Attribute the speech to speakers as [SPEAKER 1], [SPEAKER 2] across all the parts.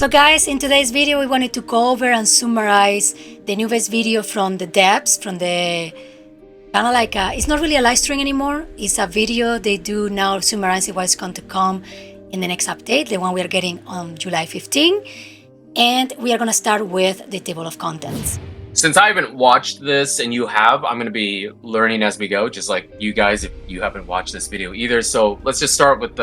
[SPEAKER 1] So guys, in today's video, we wanted to go over and summarize the newest video from the depths, from the kind of like it's not really a live stream anymore. It's a video they do now summarizing what's going to come in the next update, the one we are getting on July 15. And we are going to start with the table of contents.
[SPEAKER 2] Since I haven't watched this and you have, I'm going to be learning as we go, just like you guys if you haven't watched this video either. So let's just start with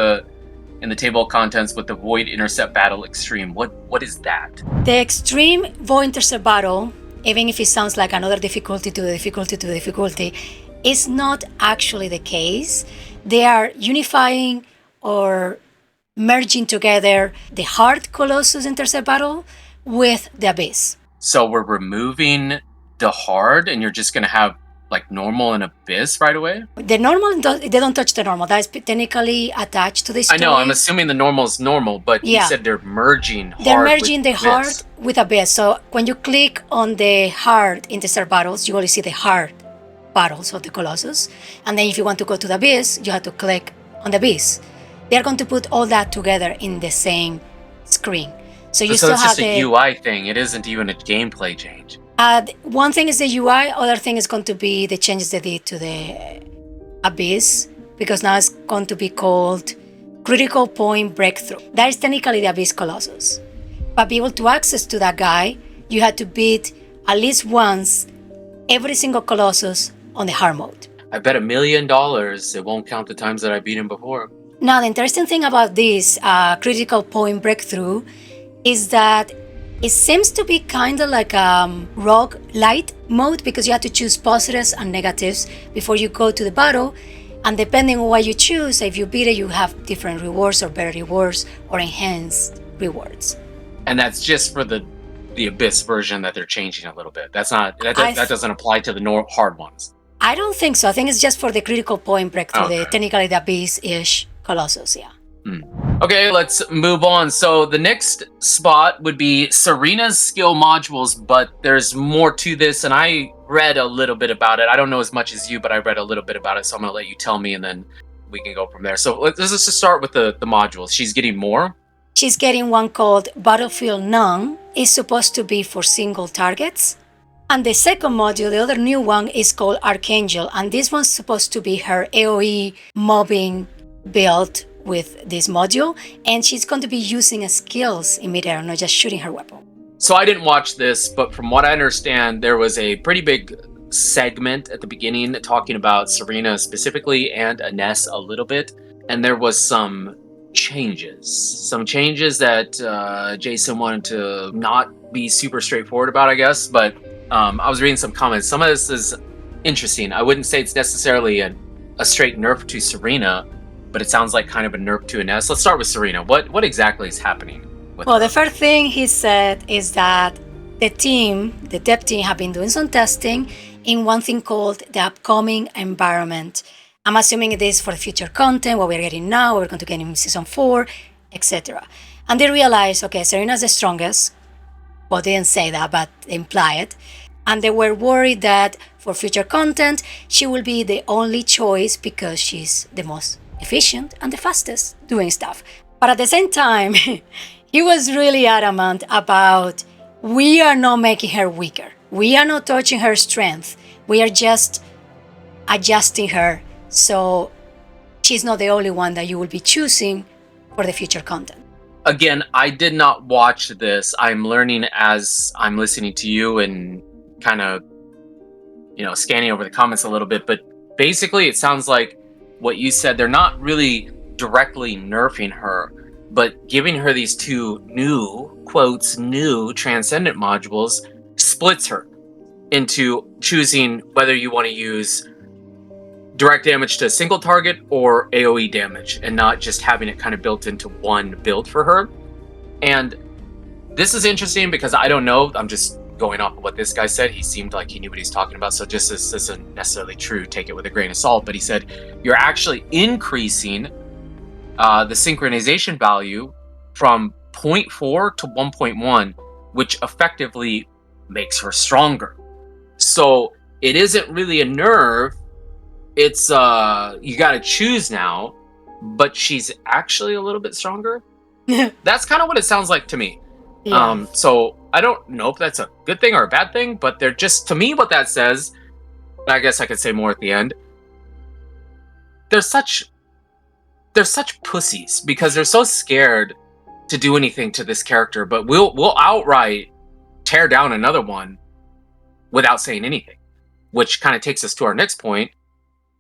[SPEAKER 2] in the table of contents with the Void Intercept Battle Extreme. What is that?
[SPEAKER 1] The Extreme Void Intercept Battle, even if it sounds like another difficulty to the difficulty to the difficulty, is not actually the case. They are unifying or merging together the hard Colossus Intercept Battle with the Abyss.
[SPEAKER 2] So we're removing the hard and you're just going to have like normal and Abyss right away?
[SPEAKER 1] The normal, they don't touch the normal. That is technically attached to the story.
[SPEAKER 2] I know, I'm assuming the normal is normal, but
[SPEAKER 1] yeah.
[SPEAKER 2] You said they're merging hard.
[SPEAKER 1] They're merging
[SPEAKER 2] with
[SPEAKER 1] the
[SPEAKER 2] Abyss.
[SPEAKER 1] hard with Abyss. So when you click on the hard Intercept battles, you only see the hard battles of the Colossus. And then if you want to go to the Abyss, you have to click on the Abyss. They're going to put all that together in the same screen. So you
[SPEAKER 2] so
[SPEAKER 1] still
[SPEAKER 2] it's
[SPEAKER 1] have
[SPEAKER 2] just a UI thing. It isn't even a gameplay change.
[SPEAKER 1] One thing is the UI. Other thing is going to be the changes they did to the Abyss, because now it's going to be called Critical Point Breakthrough. That is technically the Abyss Colossus. But be able to access to that guy, you had to beat at least once every single Colossus on the hard mode.
[SPEAKER 2] I bet $1 million it won't count the times that I beat him before.
[SPEAKER 1] Now, the interesting thing about this Critical Point Breakthrough is that it seems to be kind of like a rogue light mode, because you have to choose positives and negatives before you go to the battle. And depending on what you choose, if you beat it, you have different rewards or better rewards or enhanced rewards.
[SPEAKER 2] And that's just for the Abyss version that they're changing a little bit. That's not that doesn't apply to the hard ones.
[SPEAKER 1] I don't think so. I think it's just for the Critical Point Breakthrough,
[SPEAKER 2] okay.
[SPEAKER 1] Technically the Abyss-ish Colossus, yeah.
[SPEAKER 2] Okay, let's move on. So the next spot would be Serena's skill modules, but there's more to this, and I read a little bit about it. I don't know as much as you, but I read a little bit about it, so I'm going to let you tell me, and then we can go from there. So let's just start with the modules. She's getting more?
[SPEAKER 1] She's getting one called Battlefield None. It's supposed to be for single targets. And the second module, the other new one, is called Archangel, and this one's supposed to be her AoE mobbing build with this module, and she's going to be using skills in midair, not just shooting her weapon.
[SPEAKER 2] So I didn't watch this, but from what I understand, there was a pretty big segment at the beginning talking about Serena specifically and Ines a little bit, and there was some changes that Jason wanted to not be super straightforward about, I guess, but I was reading some comments. Some of this is interesting. I wouldn't say it's necessarily a straight nerf to Serena, but it sounds like kind of a nerf to Ines. Let's start with Serena. What exactly is happening with her?
[SPEAKER 1] The first thing he said is that the dev team, have been doing some testing in one thing called the upcoming environment. I'm assuming it is for the future content, what we're getting now, what we're going to get in season 4, etc. And they realized, okay, Serena's the strongest. Well, they didn't say that, but they imply it. And they were worried that for future content, she will be the only choice because she's the most efficient and the fastest doing stuff. But at the same time, he was really adamant about, we are not making her weaker. We are not touching her strength. We are just adjusting her so she's not the only one that you will be choosing for the future content.
[SPEAKER 2] Again, I did not watch this. I'm learning as I'm listening to you and kind of, scanning over the comments a little bit. But basically, it sounds like what you said, they're not really directly nerfing her, but giving her these two new Transcendent modules splits her into choosing whether you want to use direct damage to a single target or AoE damage, and not just having it kind of built into one build for her. And this is interesting because I don't know, I'm just going off of what this guy said. He seemed like he knew what he's talking about, so just this isn't necessarily true, take it with a grain of salt, but he said you're actually increasing the synchronization value from 0.4 to 1.1, which effectively makes her stronger. So it isn't really a nerf, it's you gotta choose now, but she's actually a little bit stronger. That's kind of what it sounds like to me.
[SPEAKER 1] Yeah.
[SPEAKER 2] So I don't know if that's a good thing or a bad thing, but they're just, to me, what that says, I guess I could say more at the end. They're such they're such pussies because they're so scared to do anything to this character, but we'll outright tear down another one without saying anything, which kind of takes us to our next point,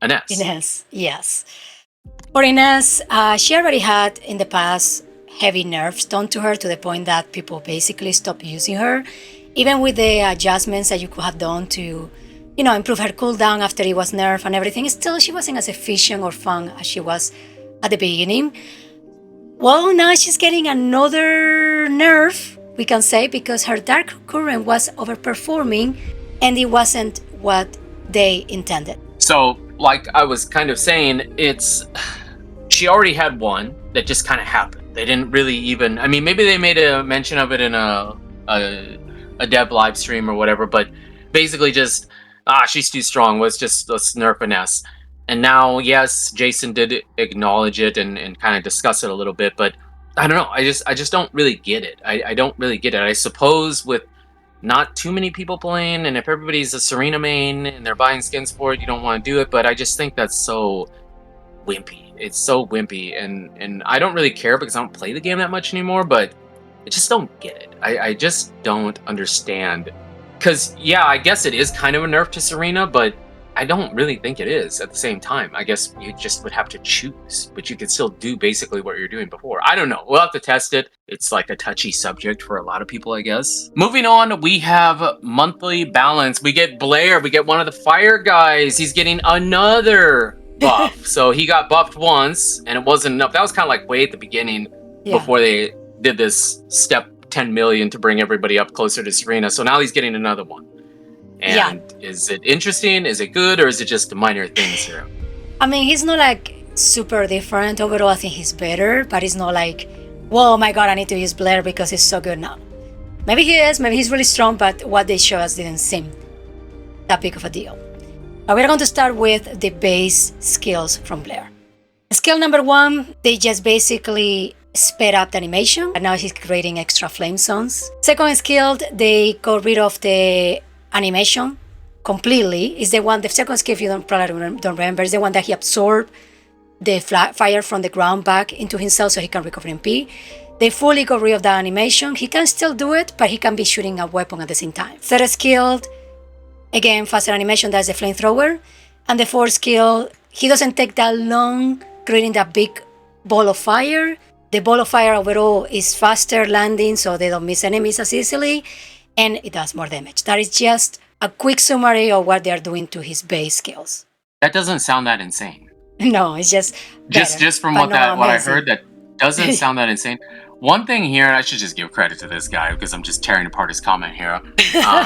[SPEAKER 2] Ines.
[SPEAKER 1] Ines, yes. For Ines, she already had in the past heavy nerfs done to her to the point that people basically stopped using her. Even with the adjustments that you could have done to, improve her cooldown after it was nerfed and everything, still she wasn't as efficient or fun as she was at the beginning. Well, now she's getting another nerf, we can say, because her Dark Current was overperforming and it wasn't what they intended.
[SPEAKER 2] So, like I was kind of saying, she already had one that just kind of happened. They didn't really even. I mean, maybe they made a mention of it in a dev live stream or whatever, but basically just she's too strong. Let's nerf Ines. And now, yes, Jason did acknowledge it and kind of discuss it a little bit, but I don't know. I just don't really get it. I don't really get it. I suppose with not too many people playing, and if everybody's a Serena main and they're buying skins for it, you don't want to do it. But I just think that's so wimpy. It's so wimpy, and I don't really care because I don't play the game that much anymore. But I just don't get it. I just don't understand. Because yeah, I guess it is kind of a nerf to Serena, but I don't really think it is at the same time. I guess you just would have to choose, but you could still do basically what you're doing before. I don't know. We'll have to test it. It's like a touchy subject for a lot of people, I guess. Moving on, we have monthly balance. We get Blair. We get one of the fire guys. He's getting another buff. So he got buffed once, and it wasn't enough. That was kind of like way at the beginning before they did this step 10 million to bring everybody up closer to Serena. So now he's getting another one. And is it interesting? Is it good? Or is it just minor things here?
[SPEAKER 1] I mean, he's not like super different. Overall, I think he's better, but it's not like, whoa, my God, I need to use Blair because he's so good now. Maybe he is, maybe he's really strong, but what they show us didn't seem that big of a deal. But we're going to start with the base skills from Blair. Skill number 1, they just basically sped up the animation, and now he's creating extra flame zones. Second skill, they got rid of the animation completely. Is the second skill, if you don't remember, is the one that he absorbed the fire from the ground back into himself so he can recover MP. They fully got rid of that animation. He can still do it, but he can be shooting a weapon at the same time. Third skill, again, faster animation, that's the flamethrower. And the fourth skill, he doesn't take that long creating that big ball of fire. The ball of fire overall is faster landing, so they don't miss enemies as easily, and it does more damage. That is just a quick summary of what they're doing to his base skills.
[SPEAKER 2] That doesn't sound that insane.
[SPEAKER 1] No, it's just better,
[SPEAKER 2] just from what I heard, that doesn't sound that insane. One thing here, and I should just give credit to this guy because I'm just tearing apart his comment here.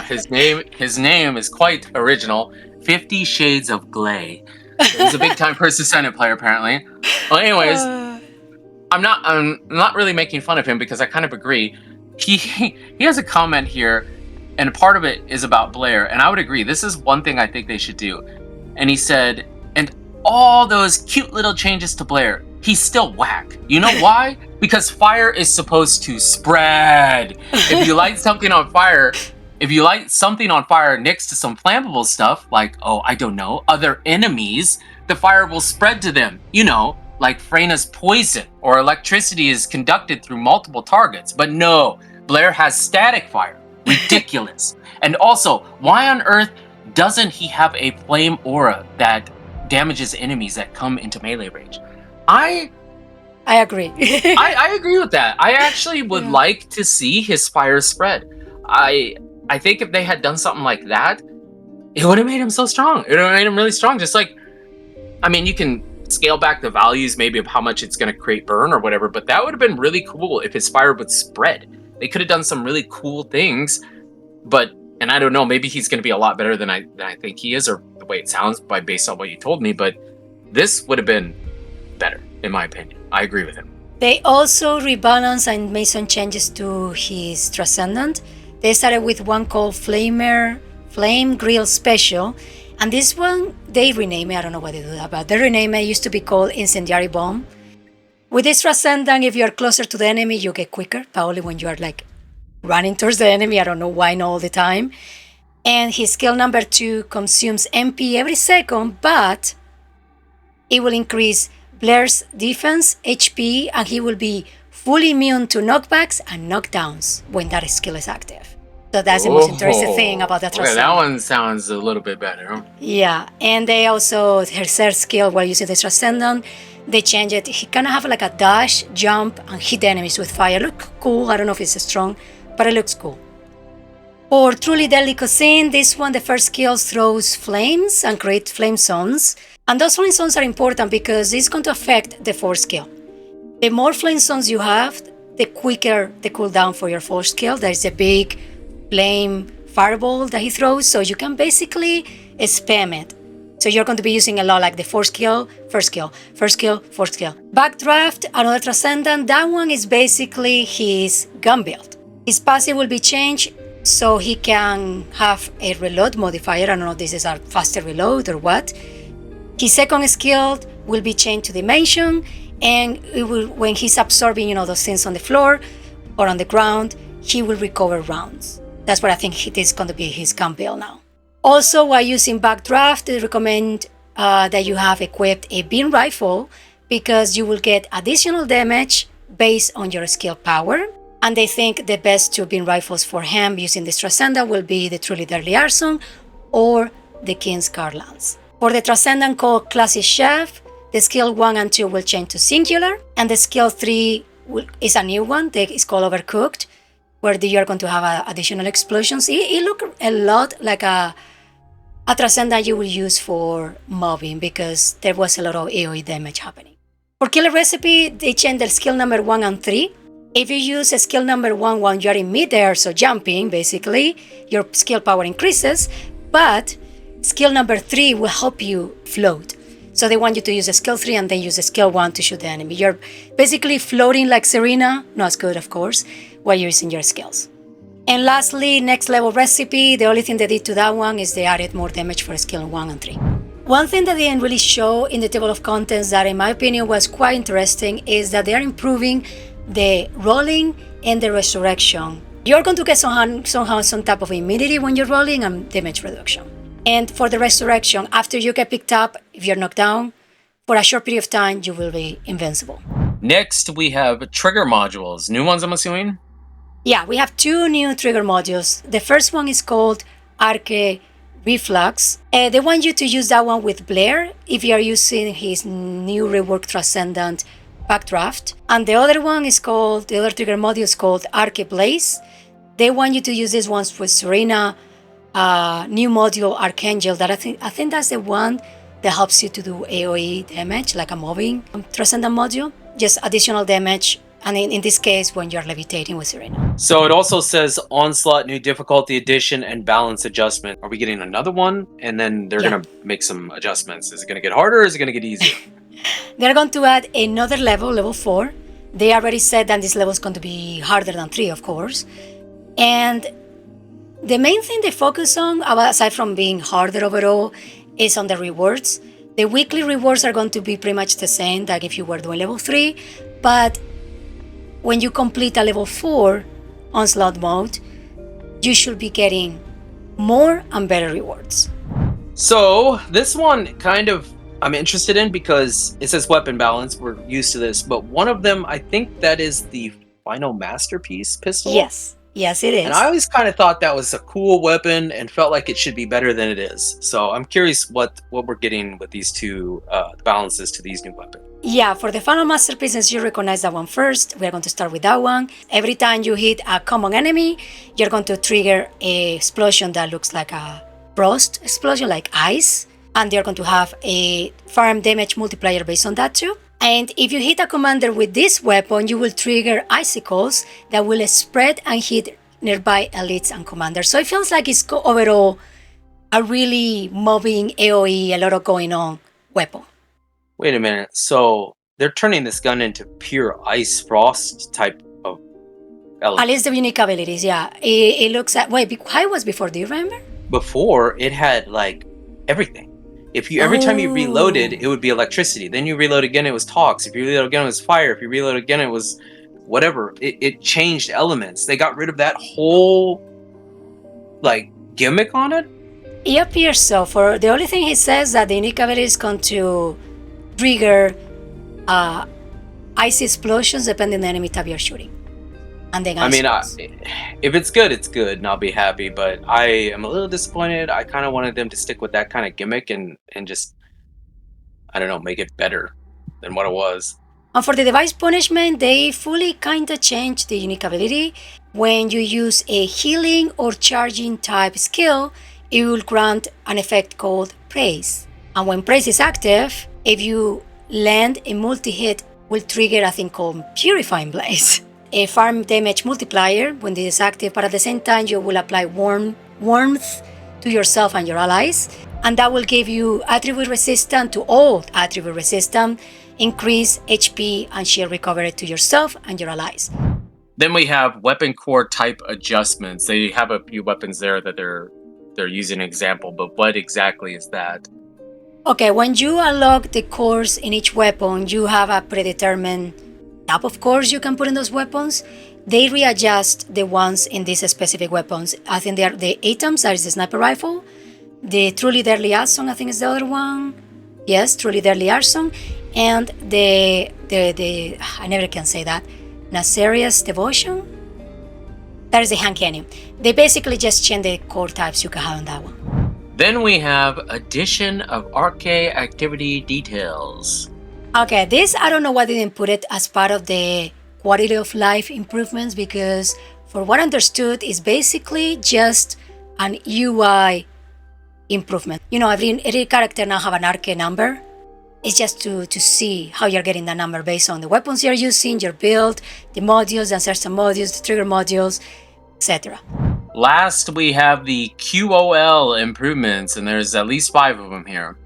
[SPEAKER 2] His name is quite original. 50 Shades of Glay. He's a big time First Descendant player, apparently. Well, anyways, I'm not really making fun of him because I kind of agree. He has a comment here, and part of it is about Blair, and I would agree. This is one thing I think they should do. And he said, and all those cute little changes to Blair, he's still whack. You know why? Because fire is supposed to spread. If you light something on fire next to some flammable stuff, like, oh, I don't know, other enemies, the fire will spread to them. You know, like Freyna's poison, or electricity is conducted through multiple targets. But no, Blair has static fire. Ridiculous. And also, why on earth doesn't he have a flame aura that damages enemies that come into melee range? I
[SPEAKER 1] agree.
[SPEAKER 2] I agree with that. I actually would like to see his fire spread. I think if they had done something like that, it would have made him so strong. It would have made him really strong. Just like, I mean, you can scale back the values maybe of how much it's going to create burn or whatever, but that would have been really cool if his fire would spread. They could have done some really cool things, and I don't know, maybe he's going to be a lot better than I think he is, or the way it sounds based on what you told me, but this would have been better, in my opinion. I agree with him.
[SPEAKER 1] They also rebalanced and made some changes to his Descendant. They started with one called Flame Grill Special, and this one, they rename it, I don't know why they do that, but they rename it, used to be called Incendiary Bomb. With this Descendant, if you are closer to the enemy, you get quicker, but only when you are like running towards the enemy. I don't know why not all the time. And his skill number 2 consumes MP every second, but it will increase Blair's defense, HP, and he will be fully immune to knockbacks and knockdowns when that skill is active. So that's the most interesting thing about the Transcendent.
[SPEAKER 2] That one sounds a little bit better.
[SPEAKER 1] Yeah, and they also, her third skill while using the Transcendent, they change it. He kind of have like a dash, jump, and hit enemies with fire. Look cool. I don't know if it's strong, but it looks cool. For Truly Deadly Cuisine, this one, the first skill throws flames and create flame zones. And those flame zones are important because it's going to affect the fourth skill. The more flame zones you have, the quicker the cooldown for your fourth skill. There's a big flame fireball that he throws, so you can basically spam it. So you're going to be using a lot like the fourth skill, first skill, first skill, fourth skill. Backdraft, another Transcendent, that one is basically his gun build. His passive will be changed so he can have a reload modifier. I don't know if this is a faster reload or what. His second skill will be changed to Dimension, and it will, when he's absorbing, those things on the floor or on the ground, he will recover rounds. That's what I think it is going to be his gun build now. Also, while using Backdraft, they recommend that you have equipped a beam rifle because you will get additional damage based on your skill power. And they think the best two beam rifles for him using this Transcendent will be the Truly Deadly Arson or the King's Guard Lance. For the Transcendent called Classic Chef, the skill 1 and 2 will change to Singular, and the skill 3 is a new one. It's called Overcooked, where you are going to have additional explosions. It looks a lot like a Transcendent you will use for mobbing because there was a lot of AoE damage happening. For Killer Recipe, they changed the skill number 1 and 3. If you use a skill number 1 when you're in midair, so jumping, basically, your skill power increases, but skill number 3 will help you float. So they want you to use a skill 3 and then use a skill 1 to shoot the enemy. You're basically floating like Serena, not as good of course, while you're using your skills. And lastly, next level recipe, the only thing they did to that one is they added more damage for skill 1 and 3. One thing that they didn't really show in the table of contents that in my opinion was quite interesting is that they're improving the rolling and the resurrection. You're going to get somehow some type of immunity when you're rolling and damage reduction. And for the resurrection, after you get picked up, if you're knocked down, for a short period of time, you will be invincible.
[SPEAKER 2] Next, we have trigger modules. New ones, I'm assuming?
[SPEAKER 1] Yeah, we have 2 new trigger modules. The first one is called Arche Reflux. They want you to use that one with Blair if you are using his new reworked Transcendent Backdraft. And the other one is called, the other trigger module is called Arche Blaze. They want you to use this one with Serena. New module Archangel that I think that's the one that helps you to do AoE damage like a mobbing Transcendent module, just additional damage, and in this case when you're levitating with Serena.
[SPEAKER 2] So it also says Onslaught, new difficulty addition and balance adjustment. Are we getting another one? And then they're going to make some adjustments. Is it going to get harder or is it going to get easier?
[SPEAKER 1] They're going to add another level, level 4. They already said that this level is going to be harder than 3, of course. And the main thing they focus on, aside from being harder overall, is on the rewards. The weekly rewards are going to be pretty much the same like if you were doing level 3, but when you complete a level 4 onslaught mode, you should be getting more and better rewards.
[SPEAKER 2] So this one kind of I'm interested in because it says weapon balance. We're used to this, but one of them, I think that is the Final Masterpiece pistol.
[SPEAKER 1] Yes, it is.
[SPEAKER 2] And I always kind of thought that was a cool weapon and felt like it should be better than it is. So I'm curious what we're getting with these two balances to these new weapons.
[SPEAKER 1] Yeah, for the Final Masterpiece, since you recognize that one first, we're going to start with that one. Every time you hit a common enemy, you're going to trigger a explosion that looks like a frost explosion, like ice. And you're going to have a farm damage multiplier based on that too. And if you hit a commander with this weapon, you will trigger icicles that will spread and hit nearby elites and commanders. So it feels like it's overall a really mobbing AoE, a lot of going on weapon.
[SPEAKER 2] Wait a minute. So they're turning this gun into pure ice frost type of element.
[SPEAKER 1] At least the unique abilities, yeah. It looks at, wait, how it was before, do you remember?
[SPEAKER 2] Before, it had like everything. If you every time you reloaded, it would be electricity. Then you reload again, it was tox. If you reload again, it was fire. If you reload again, it was whatever. It changed elements. They got rid of that whole like gimmick on it.
[SPEAKER 1] It appears so. For the only thing he says that the unique ability is going to trigger icy explosions depending on the enemy type you're shooting. And then
[SPEAKER 2] I mean, if it's good, it's good, and I'll be happy. But I am a little disappointed. I kind of wanted them to stick with that kind of gimmick and just, I don't know, make it better than what it was.
[SPEAKER 1] And for the device punishment, they fully kind of changed the unique ability. When you use a healing or charging type skill, it will grant an effect called praise. And when praise is active, if you land a multi-hit, will trigger a thing called purifying blaze. A farm damage multiplier when this is active, but at the same time you will apply warmth to yourself and your allies, and that will give you attribute resistance to all attribute resistance, increase HP and shield recovery to yourself and your allies.
[SPEAKER 2] Then we have weapon core type adjustments. They have a few weapons there that they're using an example, but what exactly is that?
[SPEAKER 1] Okay, when you unlock the cores in each weapon, you have a predetermined type of cores you can put in those weapons. They readjust the ones in these specific weapons. I think they are the atoms, that is the sniper rifle. The truly deadly arson, I think is the other one. Yes, truly deadly arson. And the I never can say that. Naseria's devotion. That is the hand canyon. They basically just change the core types you can have on that one.
[SPEAKER 2] Then we have addition of arcade activity details.
[SPEAKER 1] Okay, this I don't know why they didn't put it as part of the quality of life improvements, because for what I understood is basically just an UI improvement. You know, every character now have an arcade number. It's just to see how you're getting that number based on the weapons you're using, your build, the modules, the insertion modules, the trigger modules, etc.
[SPEAKER 2] Last, we have the QOL improvements, and there's at least 5 of them here.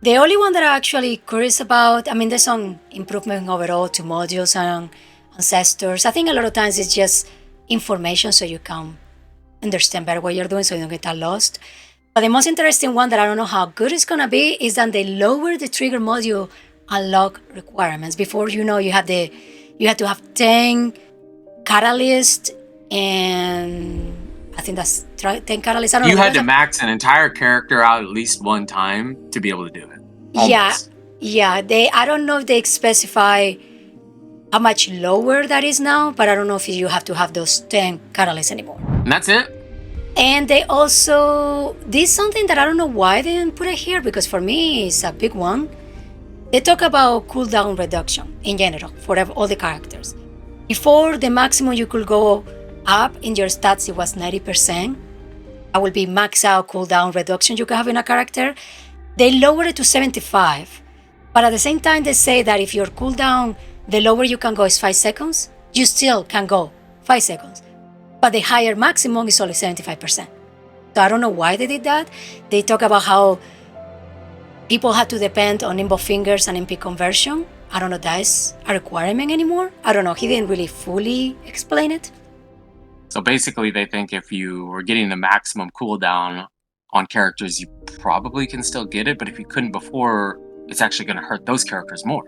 [SPEAKER 1] The only one that I'm actually curious about, I mean, there's some improvement overall to modules and ancestors. I think a lot of times it's just information so you can understand better what you're doing so you don't get that lost. But the most interesting one that I don't know how good it's going to be is that they lower the trigger module unlock requirements. Before, you know, you had to have 10 catalysts, and I think that's 10 catalysts. I don't know.
[SPEAKER 2] You had to max an entire character out at least one time to be able to do it. Almost.
[SPEAKER 1] Yeah. I don't know if they specify how much lower that is now, but I don't know if you have to have those 10 catalysts anymore.
[SPEAKER 2] And that's it.
[SPEAKER 1] And they also did something that I don't know why they didn't put it here, because for me it's a big one. They talk about cooldown reduction in general for all the characters. Before, the maximum you could go up in your stats, it was 90%. That will be max out cooldown reduction you can have in a character. They lowered it to 75. But at the same time, they say that if your cooldown, the lower you can go is 5 seconds, you still can go 5 seconds. But the higher maximum is only 75%. So I don't know why they did that. They talk about how people had to depend on nimble fingers and MP conversion. I don't know if that's a requirement anymore. I don't know. He didn't really fully explain it.
[SPEAKER 2] So basically, they think if you were getting the maximum cooldown on characters, you probably can still get it. But if you couldn't before, it's actually going to hurt those characters more.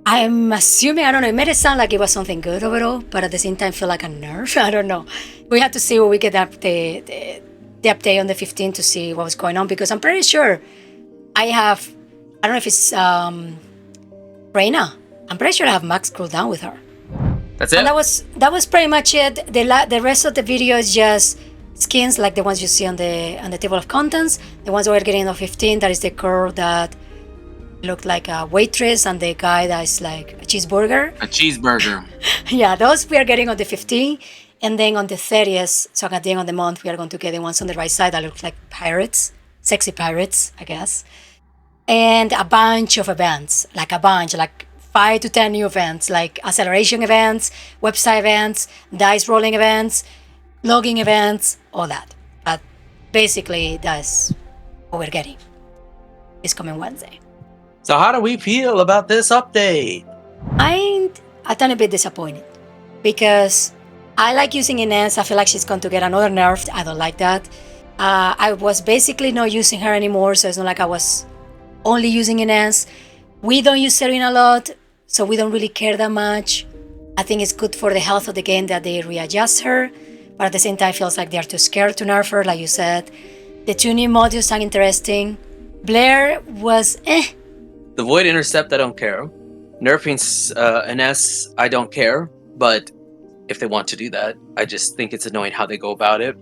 [SPEAKER 1] I'm assuming, I don't know, it made it sound like it was something good overall, but at the same time feel like a nerf. I don't know. We have to see when we get the update on the 15th to see what was going on, because I'm pretty sure I don't know if it's Reina. I'm pretty sure I have max cooldown with her.
[SPEAKER 2] That's it?
[SPEAKER 1] And that was pretty much it. The rest of the video is just skins like the ones you see on the table of contents. The ones we're getting on 15, that is the girl that looked like a waitress, and the guy that is like a cheeseburger.
[SPEAKER 2] A cheeseburger.
[SPEAKER 1] Yeah, those we are getting on the 15th. And then on the 30th, so at the end of the month, we are going to get the ones on the right side that look like pirates, sexy pirates, I guess. And a bunch of events, like 5 to 10 new events, like acceleration events, website events, dice rolling events, logging events, all that. But basically, that's what we're getting this coming Wednesday.
[SPEAKER 2] So how do we feel about this update?
[SPEAKER 1] I'm a tiny bit disappointed because I like using Inez. I feel like she's going to get another nerf. I don't like that. I was basically not using her anymore, so it's not like I was only using Inez. We don't use Serene a lot. so we don't really care that much. I think it's good for the health of the game that they readjust her, but at the same time, it feels like they're too scared to nerf her, like you said. The two new modules sound interesting. Blair was
[SPEAKER 3] The Void Intercept, I don't care. Nerfing an S, I don't care. But if they want to do that, I just think it's annoying how they go about it.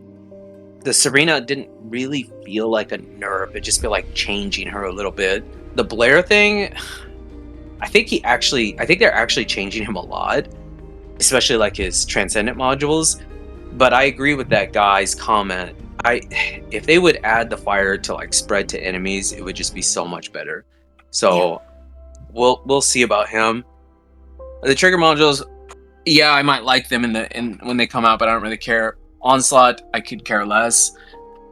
[SPEAKER 3] The Serena didn't really feel like a nerf. It just felt like changing her a little bit. The Blair thing, I think they're actually changing him a lot, especially like his Transcendent modules. But I agree with that guy's comment. If they would add the fire to like spread to enemies, it would just be so much better. So we'll see about him. The trigger modules, yeah, I might like them in when they come out, but I don't really care. Onslaught, I could care less.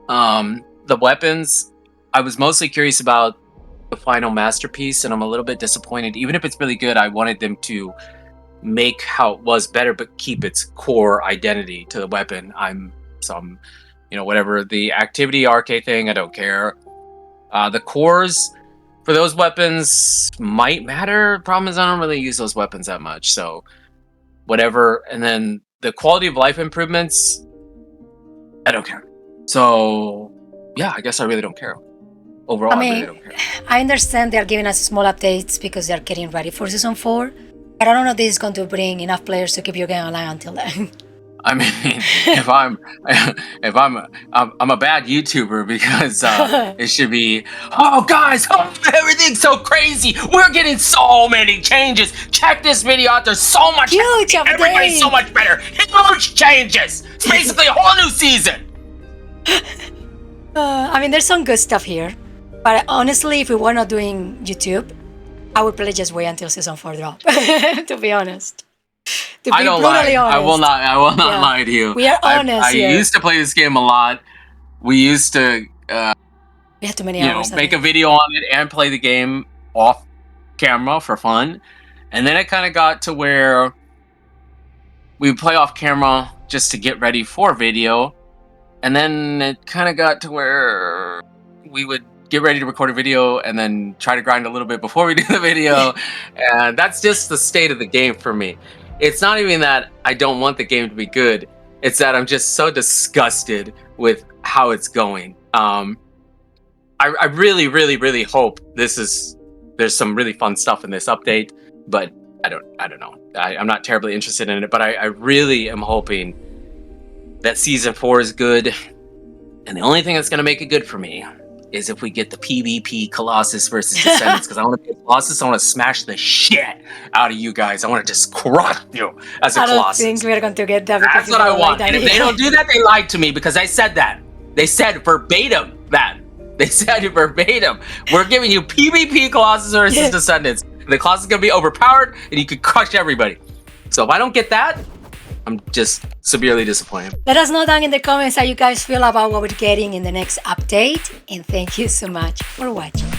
[SPEAKER 3] The weapons, I was mostly curious about the final masterpiece, and I'm a little bit disappointed. Even if it's really good, I wanted them to make how it was better, but keep its core identity to the weapon. Whatever the activity RK thing, I don't care. The cores for those weapons might matter. Problem is, I don't really use those weapons that much, so whatever. And then the quality of life improvements, I don't care. So yeah, I guess I really don't care. Overall, I really don't care.
[SPEAKER 1] I understand they're giving us small updates because they're getting ready for season 4, but I don't know if this is going to bring enough players to keep your game alive until then.
[SPEAKER 3] I mean, if I'm a bad YouTuber because it should be, oh guys, everything's so crazy. We're getting so many changes. Check this video out. There's so much.
[SPEAKER 1] Huge update.
[SPEAKER 3] Everybody's so much better. Huge changes. It's basically a whole new season.
[SPEAKER 1] There's some good stuff here, but honestly, if we were not doing YouTube, I would probably just wait until season 4 drop. To be honest.
[SPEAKER 3] I don't lie. Honest. I will not lie to you.
[SPEAKER 1] We are honest.
[SPEAKER 3] I used to play this game a lot. We used to
[SPEAKER 1] we had too many hours.
[SPEAKER 3] Make a video on it and play the game off camera for fun. And then it kind of got to where we would play off camera just to get ready for video. And then it kind of got to where we would get ready to record a video and then try to grind a little bit before we do the video. And that's just the state of the game for me. It's not even that I don't want the game to be good. It's that I'm just so disgusted with how it's going. I really, really, really hope there's some really fun stuff in this update, but I don't know. I'm not terribly interested in it, but I really am hoping that season 4 is good. And the only thing that's going to make it good for me is if we get the PvP Colossus versus Descendants, because I want to be a Colossus. I want to smash the shit out of you guys. I want to just crush you as a Colossus. I don't
[SPEAKER 1] think we're going to get that.
[SPEAKER 3] That's what I want. And if they don't do that, they lied to me, because I said that. They said verbatim that. They said it verbatim. We're giving you PvP Colossus versus Descendants. The Colossus is going to be overpowered, and you could crush everybody. So if I don't get that, I'm just severely disappointed.
[SPEAKER 1] Let us know down in the comments how you guys feel about what we're getting in the next update. And thank you so much for watching.